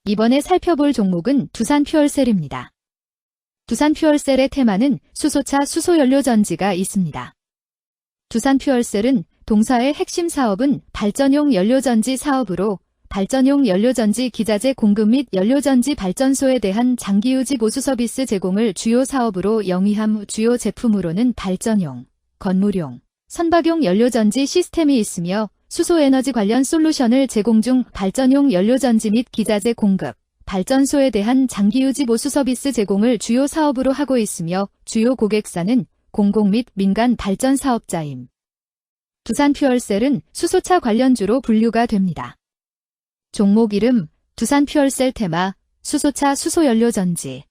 이번에 살펴볼 종목은 두산퓨얼셀입니다. 두산퓨얼셀의 테마는 수소차 수소연료전지가 있습니다. 두산퓨얼셀은 동사의 핵심 사업은 발전용 연료전지 사업으로 발전용 연료전지 기자재 공급 및 연료전지 발전소에 대한 장기유지 보수 서비스 제공을 주요 사업으로 영위함. 주요 제품으로는 발전용, 건물용, 선박용 연료전지 시스템이 있으며 수소에너지 관련 솔루션을 제공 중 발전용 연료전지 및 기자재 공급, 발전소에 대한 장기유지 보수 서비스 제공을 주요 사업으로 하고 있으며 주요 고객사는 공공 및 민간 발전 사업자임. 두산퓨얼셀은 수소차 관련주로 분류가 됩니다. 종목 이름 두산퓨얼셀 테마 수소차 수소연료전지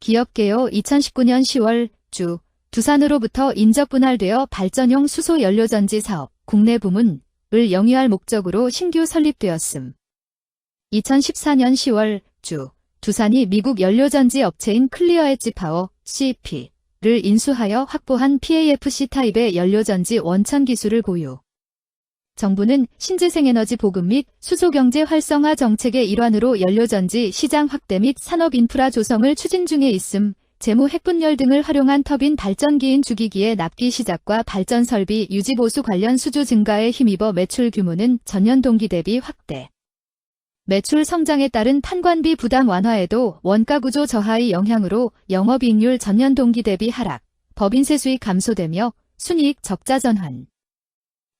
기업 개요 2019년 10월 주 두산으로부터 인적 분할되어 발전용 수소연료전지 사업 국내 부문을 영위할 목적으로 신규 설립되었음. 2014년 10월 주 두산이 미국 연료전지 업체인 클리어엣지 파워 CP를 인수하여 확보한 PAFC 타입의 연료전지 원천 기술을 보유. 정부는 신재생에너지 보급 및 수소경제 활성화 정책의 일환으로 연료전지 시장 확대 및 산업 인프라 조성을 추진 중에 있음. 재무 핵분열 등을 활용한 터빈 발전기인 주기기의 납기 시작과 발전 설비 유지 보수 관련 수주 증가에 힘입어 매출 규모는 전년 동기 대비 확대. 매출 성장에 따른 판관비 부담 완화에도 원가 구조 저하의 영향으로 영업이익률 전년 동기 대비 하락, 법인세 수익 감소되며 순이익 적자 전환.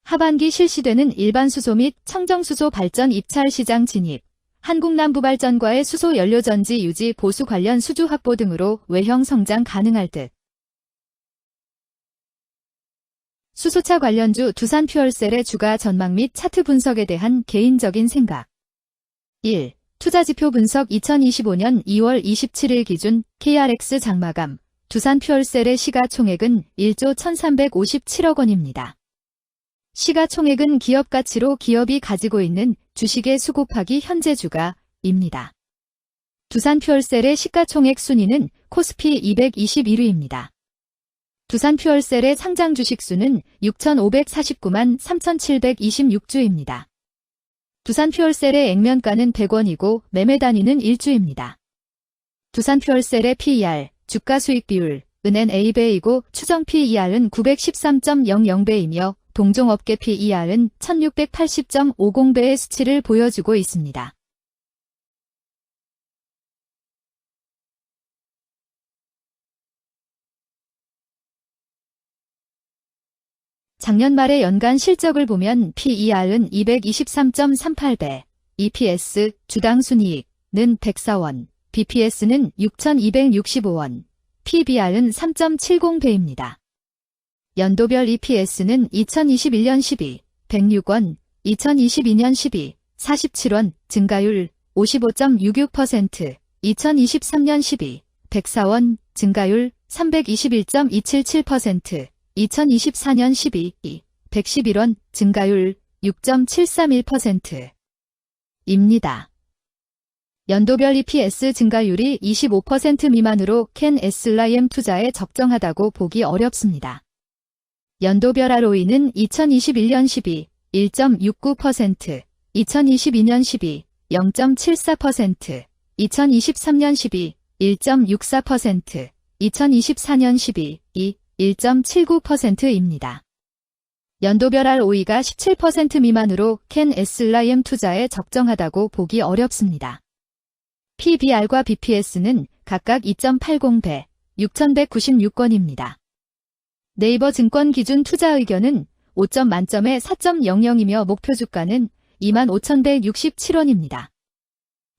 하반기 실시되는 일반 수소 및 청정수소 발전 입찰 시장 진입, 한국남부발전과의 수소 연료전지 유지 보수 관련 수주 확보 등으로 외형 성장 가능할 듯. 수소차 관련주 두산퓨얼셀의 주가 전망 및 차트 분석에 대한 개인적인 생각. 1. 투자지표 분석 2025년 2월 27일 기준 KRX 장마감 두산퓨얼셀의 시가총액은 1조 1357억 원입니다. 시가총액은 기업가치로 기업이 가지고 있는 주식의 수 곱하기 현재 주가입니다. 두산퓨얼셀의 시가총액 순위는 코스피 221위입니다. 두산퓨얼셀의 상장 주식수는 6,549만 3,726주입니다. 두산퓨얼셀의 액면가는 100원이고 매매 단위는 1주입니다. 두산퓨얼셀의 PER, 주가수익 비율, 은 NA배이고 추정 PER은 913.00배이며 동종업계 PER은 1680.50배의 수치를 보여주고 있습니다. 작년 말의 연간 실적을 보면 PER은 223.38배, EPS, 주당 순이익은 104원, BPS는 6,265원, PBR은 3.70배입니다. 연도별 EPS는 2021년 12, 106원, 2022년 12, 47원, 증가율 55.66%, 2023년 12, 104원, 증가율 321.277%, 2024년 12, 111원, 증가율 6.731%입니다. 연도별 EPS 증가율이 25% 미만으로 캔 SLIM 투자에 적정하다고 보기 어렵습니다. 연도별 ROE는 2021년 12, 1.69%, 2022년 12, 0.74%, 2023년 12, 1.64%, 2024년 12, 1.79%입니다. 연도별 ROE가 17% 미만으로 캔 SLIM 투자에 적정하다고 보기 어렵습니다. PBR과 BPS는 각각 2.80배, 6,196원입니다. 네이버 증권 기준 투자 의견은 5점 만점에 4.00이며 목표 주가는 25,167원입니다.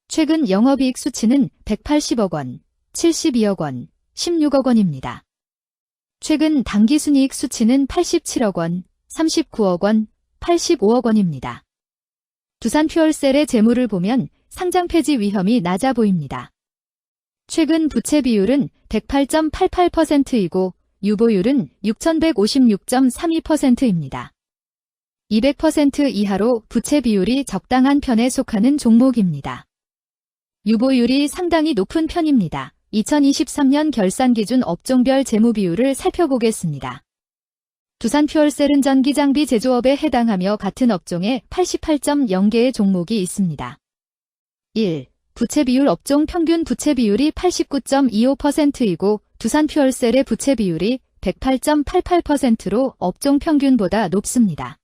최근 영업이익 수치는 180억 원, 72억 원, 16억 원입니다. 최근 당기순이익 수치는 87억 원, 39억 원, 85억 원입니다. 두산퓨얼셀의 재물을 보면 상장 폐지 위험이 낮아 보입니다. 최근 부채 비율은 108.88%이고 유보율은 6,156.32%입니다. 200% 이하로 부채 비율이 적당한 편에 속하는 종목입니다. 유보율이 상당히 높은 편입니다. 2023년 결산 기준 업종별 재무 비율을 살펴보겠습니다. 두산퓨얼셀은 전기장비 제조업에 해당하며 같은 업종에 88.0개의 종목이 있습니다. 1. 부채 비율 업종 평균 부채 비율이 89.25%이고 두산퓨얼셀의 부채 비율이 108.88%로 업종 평균보다 높습니다.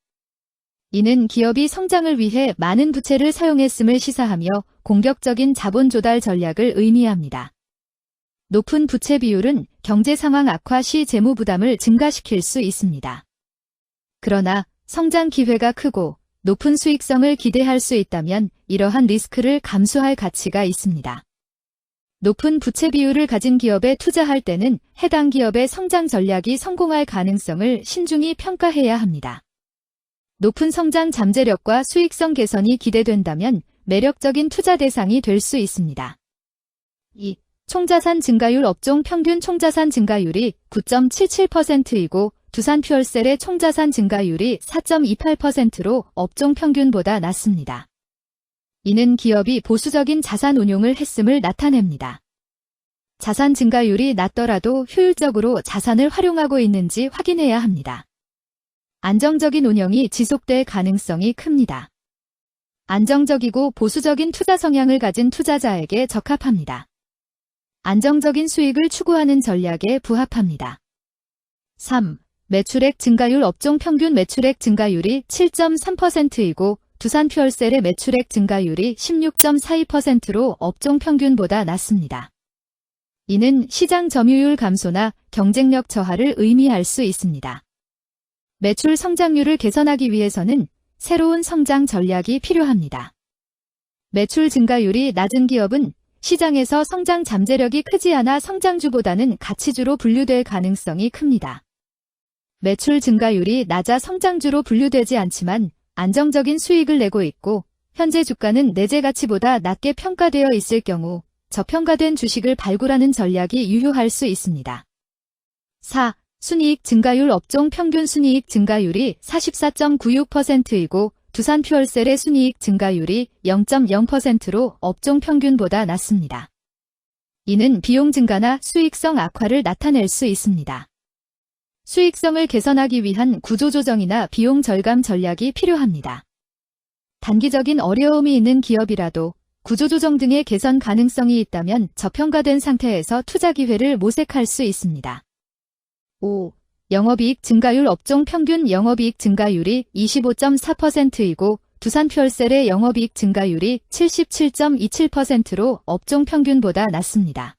이는 기업이 성장을 위해 많은 부채를 사용했음을 시사하며 공격적인 자본 조달 전략을 의미합니다. 높은 부채 비율은 경제 상황 악화 시 재무 부담을 증가시킬 수 있습니다. 그러나 성장 기회가 크고 높은 수익성을 기대할 수 있다면 이러한 리스크를 감수할 가치가 있습니다. 높은 부채 비율을 가진 기업에 투자할 때는 해당 기업의 성장 전략이 성공할 가능성을 신중히 평가해야 합니다. 높은 성장 잠재력과 수익성 개선이 기대된다면 매력적인 투자 대상이 될 수 있습니다. 2. 총자산 증가율 업종 평균 총자산 증가율이 9.77%이고 두산퓨얼셀의 총자산 증가율이 4.28%로 업종 평균보다 낮습니다. 이는 기업이 보수적인 자산 운용을 했음을 나타냅니다. 자산 증가율이 낮더라도 효율적으로 자산을 활용하고 있는지 확인해야 합니다. 안정적인 운영이 지속될 가능성이 큽니다. 안정적이고 보수적인 투자 성향을 가진 투자자에게 적합합니다. 안정적인 수익을 추구하는 전략에 부합합니다. 3. 매출액 증가율 업종 평균 매출액 증가율이 7.3%이고 두산퓨얼셀의 매출액 증가율이 16.42%로 업종 평균보다 낮습니다. 이는 시장 점유율 감소나 경쟁력 저하를 의미할 수 있습니다. 매출 성장률을 개선하기 위해서는 새로운 성장 전략이 필요합니다. 매출 증가율이 낮은 기업은 시장에서 성장 잠재력이 크지 않아 성장주보다는 가치주로 분류될 가능성이 큽니다. 매출 증가율이 낮아 성장주로 분류되지 않지만 안정적인 수익을 내고 있고 현재 주가는 내재 가치보다 낮게 평가되어 있을 경우 저평가된 주식을 발굴하는 전략이 유효할 수 있습니다. 4. 순이익 증가율 업종 평균 순이익 증가율이 44.96%이고 두산퓨얼셀의 순이익 증가율이 0.0%로 업종 평균보다 낮습니다. 이는 비용 증가나 수익성 악화를 나타낼 수 있습니다. 수익성을 개선하기 위한 구조조정이나 비용 절감 전략이 필요합니다. 단기적인 어려움이 있는 기업이라도 구조조정 등의 개선 가능성이 있다면 저평가된 상태에서 투자 기회를 모색할 수 있습니다. 5. 영업이익 증가율 업종 평균 영업이익 증가율이 25.4%이고 두산퓨얼셀의 영업이익 증가율이 77.27%로 업종 평균보다 낮습니다.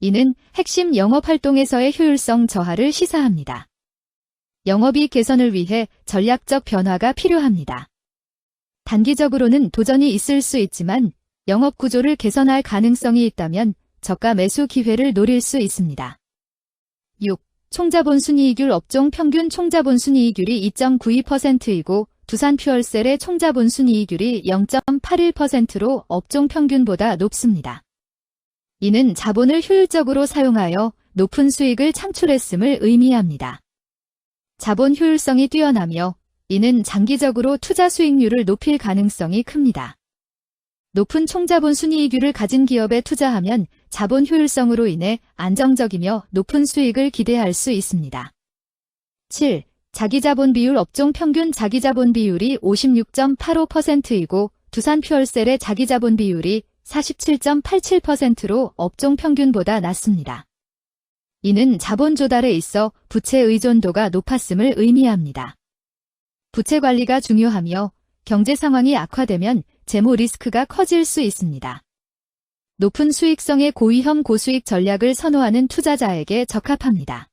이는 핵심 영업활동에서의 효율성 저하를 시사합니다. 영업이익 개선을 위해 전략적 변화가 필요합니다. 단기적으로는 도전이 있을 수 있지만 영업 구조를 개선할 가능성이 있다면 저가 매수 기회를 노릴 수 있습니다. 6. 총자본 순이익률 업종 평균 총자본 순이익률이 2.92%이고 두산퓨얼셀의 총자본 순이익률이 0.81%로 업종 평균보다 높습니다. 이는 자본을 효율적으로 사용하여 높은 수익을 창출했음을 의미합니다. 자본 효율성이 뛰어나며 이는 장기적으로 투자 수익률을 높일 가능성이 큽니다. 높은 총자본 순이익률을 가진 기업에 투자하면 자본 효율성으로 인해 안정적이며 높은 수익을 기대할 수 있습니다. 7. 자기자본 비율 업종 평균 자기자본 비율이 56.85%이고 두산퓨얼셀의 자기자본 비율이 47.87%로 업종 평균보다 낮습니다. 이는 자본 조달에 있어 부채 의존도가 높았음을 의미합니다. 부채 관리가 중요하며 경제 상황이 악화되면 재무 리스크가 커질 수 있습니다. 높은 수익성의 고위험 고수익 전략을 선호하는 투자자에게 적합합니다.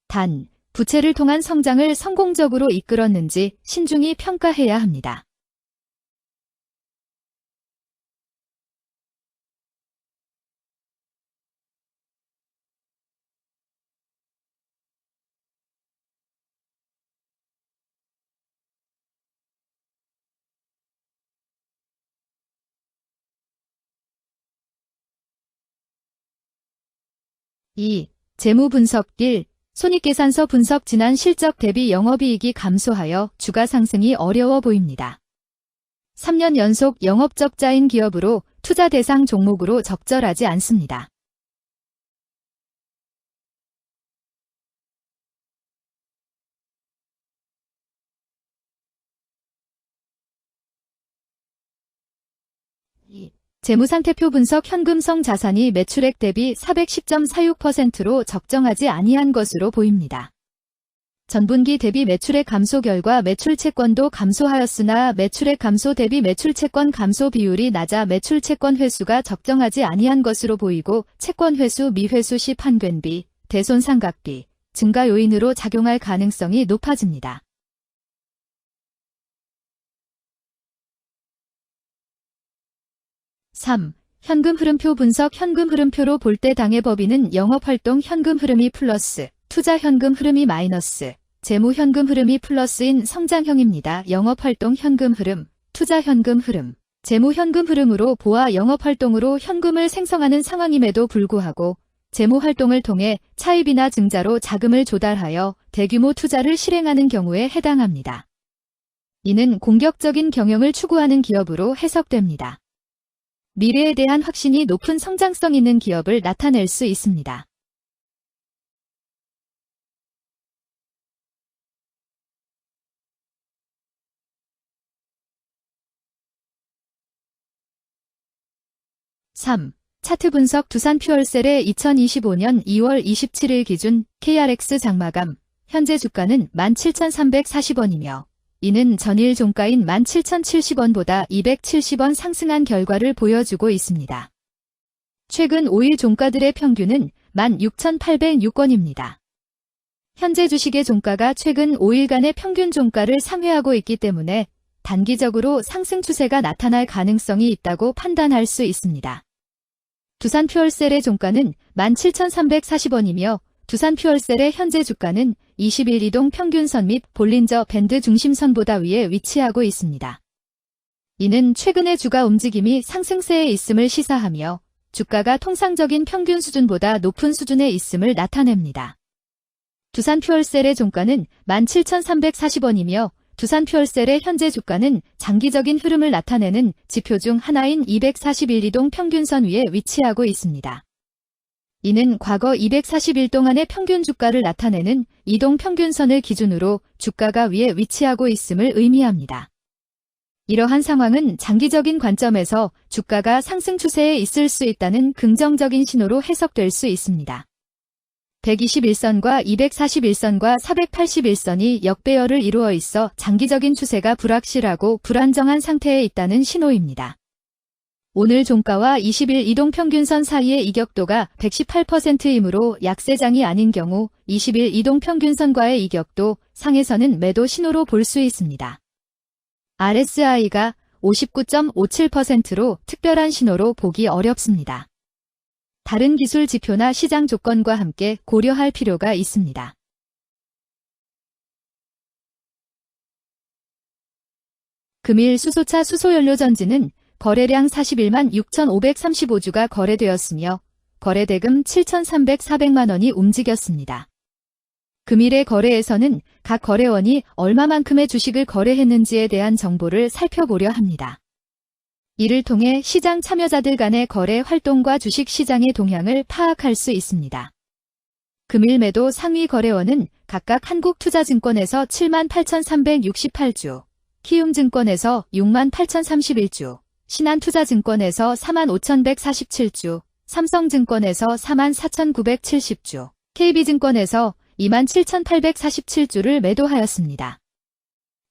단, 부채를 통한 성장을 성공적으로 이끌었는지 신중히 평가해야 합니다. (2) 재무 분석 1. 손익계산서 분석 지난 실적 대비 영업이익이 감소하여 주가 상승이 어려워 보입니다. 3년 연속 영업적자인 기업으로 투자 대상 종목으로 적절하지 않습니다. 재무상태표 분석 현금성 자산이 매출액 대비 410.46%로 적정하지 아니한 것으로 보입니다. 전분기 대비 매출액 감소 결과 매출 채권도 감소하였으나 매출액 감소 대비 매출 채권 감소 비율이 낮아 매출 채권 회수가 적정하지 아니한 것으로 보이고 채권 회수 미회수 시 판권비, 대손상각비 증가 요인으로 작용할 가능성이 높아집니다. 3. 현금 흐름표 분석. 현금 흐름표로 볼 때 당해 법인은 영업활동 현금 흐름이 플러스, 투자 현금 흐름이 마이너스, 재무 현금 흐름이 플러스인 성장형입니다. 영업활동 현금 흐름, 투자 현금 흐름, 재무 현금 흐름으로 보아 영업활동으로 현금을 생성하는 상황임에도 불구하고 재무활동을 통해 차입이나 증자로 자금을 조달하여 대규모 투자를 실행하는 경우에 해당합니다. 이는 공격적인 경영을 추구하는 기업으로 해석됩니다. 미래에 대한 확신이 높은 성장성 있는 기업을 나타낼 수 있습니다. (3) 차트 분석. 두산퓨얼셀의 2025년 2월 27일 기준 KRX 장마감 현재 주가는 17,340원이며 이는 전일 종가인 17,070원보다 270원 상승한 결과를 보여주고 있습니다. 최근 5일 종가들의 평균은 16,806원입니다. 현재 주식의 종가가 최근 5일간의 평균 종가를 상회하고 있기 때문에 단기적으로 상승 추세가 나타날 가능성이 있다고 판단할 수 있습니다. 두산퓨얼셀의 종가는 17,340원이며 두산퓨얼셀의 현재 주가는 20일 이동 평균선 및 볼린저 밴드 중심선보다 위에 위치하고 있습니다. 이는 최근의 주가 움직임이 상승세에 있음을 시사하며 주가가 통상적인 평균 수준보다 높은 수준에 있음을 나타냅니다. 두산퓨얼셀의 종가는 17,340원이며 두산퓨얼셀의 현재 주가는 장기적인 흐름을 나타내는 지표 중 하나인 241 이동 평균선 위에 위치하고 있습니다. 이는 과거 241 동안의 평균 주가를 나타내는 이동 평균선을 기준으로 주가가 위에 위치하고 있음을 의미합니다. 이러한 상황은 장기적인 관점에서 주가가 상승 추세에 있을 수 있다는 긍정적인 신호로 해석될 수 있습니다. 121선과 241선과 481선이 역배열을 이루어 있어 장기적인 추세가 불확실하고 불안정한 상태에 있다는 신호입니다. 오늘 종가와 20일 이동평균선 사이의 이격도가 118%이므로 약세장이 아닌 경우 20일 이동평균선과의 이격도 상에서는 매도 신호로 볼 수 있습니다. RSI가 59.57%로 특별한 신호로 보기 어렵습니다. 다른 기술 지표나 시장 조건과 함께 고려할 필요가 있습니다. 금일 수소차 수소연료전지는 거래량 41만 6,535주가 거래되었으며 거래대금 7,300~400만 원이 움직였습니다. 금일의 거래에서는 각 거래원이 얼마만큼의 주식을 거래했는지에 대한 정보를 살펴보려 합니다. 이를 통해 시장 참여자들 간의 거래 활동과 주식 시장의 동향을 파악할 수 있습니다. 금일 매도 상위 거래원은 각각 한국투자증권에서 7만 8,368주, 키움증권에서 6만 8,031주, 신한투자증권에서 4만 5,147주, 삼성증권에서 4만 4,970주, KB증권에서 2만 7,847주를 매도하였습니다.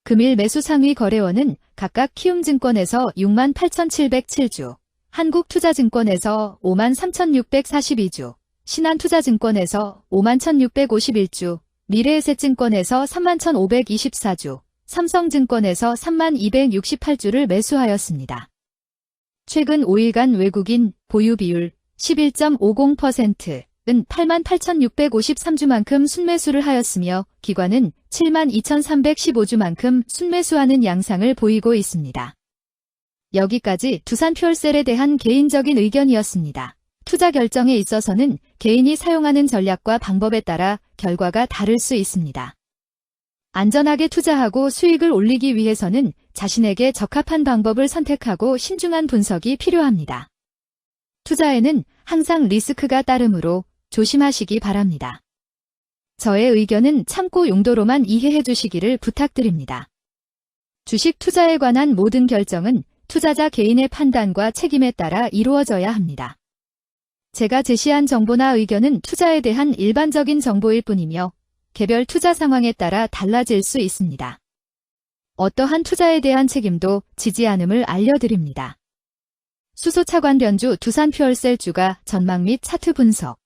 금일 매수 상위 거래원은 각각 키움증권에서 6만 8,707주, 한국투자증권에서 5만 3,642주, 신한투자증권에서 5만 1,651주, 미래에셋증권에서 3만 1,524주, 삼성증권에서 3만 268주를 매수하였습니다. 최근 5일간 외국인 보유 비율 11.50%은 8만 8,653주만큼 순매수를 하였으며 기관은 7만 2,315주만큼 순매수하는 양상을 보이고 있습니다. 여기까지 두산퓨얼셀에 대한 개인적인 의견이었습니다. 투자 결정에 있어서는 개인이 사용하는 전략과 방법에 따라 결과가 다를 수 있습니다. 안전하게 투자하고 수익을 올리기 위해서는 자신에게 적합한 방법을 선택하고 신중한 분석이 필요합니다. 투자에는 항상 리스크가 따르므로 조심하시기 바랍니다. 저의 의견은 참고 용도로만 이해해 주시기를 부탁드립니다. 주식 투자에 관한 모든 결정은 투자자 개인의 판단과 책임에 따라 이루어져야 합니다. 제가 제시한 정보나 의견은 투자에 대한 일반적인 정보일 뿐이며 개별 투자 상황에 따라 달라질 수 있습니다. 어떠한 투자에 대한 책임도 지지 않음을 알려드립니다. 수소차관련주 두산퓨얼셀 주가 전망 및 차트 분석